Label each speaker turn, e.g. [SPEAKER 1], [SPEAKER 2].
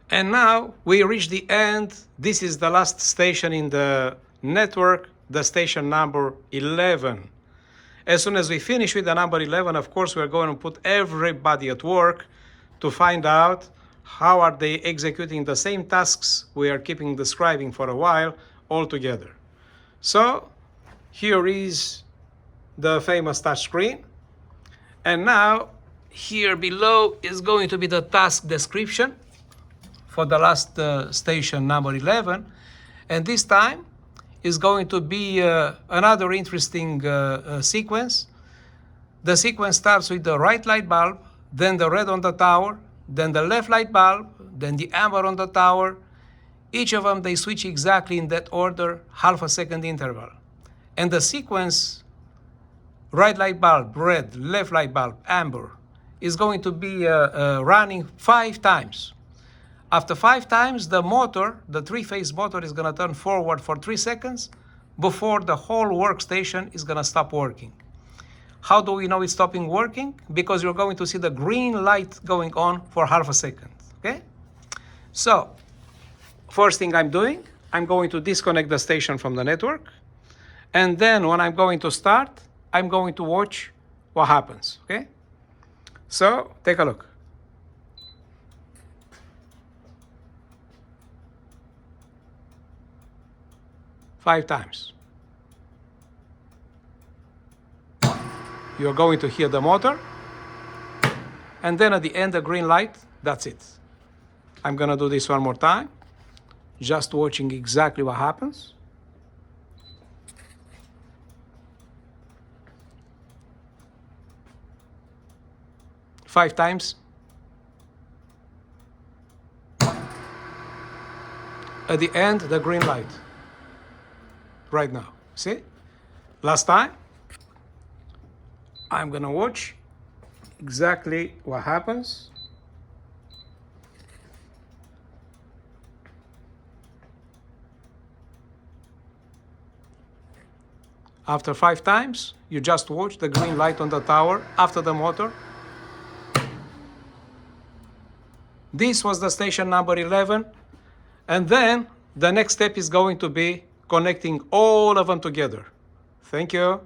[SPEAKER 1] And now we reach the end. This is the last station in the network, the station number 11. As soon as we finish with the number 11, of course, we're going to put everybody at work to find out how are they executing the same tasks we are keeping describing for a while all together. So here is the famous touch screen. And now here below is going to be the task description for the last station number 11. And this time is going to be another interesting sequence. The sequence starts with the right light bulb, then the red on the tower, then the left light bulb, then the amber on the tower. Each of them, they switch exactly in that order, half a second interval. And the sequence, right light bulb, red, left light bulb, amber, is going to be running 5 times. After 5 times, the motor, the 3-phase motor, is going to turn forward for 3 seconds before the whole workstation is going to stop working. How do we know it's stopping working? Because you're going to see the green light going on for half a second, okay? So, first thing I'm doing, I'm going to disconnect the station from the network. And then when I'm going to start, I'm going to watch what happens, okay? So, take a look. Five times. You're going to hear the motor, and then at the end, the green light, that's it. I'm gonna do this one more time, just watching exactly what happens. Five times. At the end, the green light. Right now, see? Last time. I'm gonna watch exactly what happens. After 5 times, you just watch the green light on the tower after the motor. This was the station number 11. And then the next step is going to be connecting all of them together. Thank you.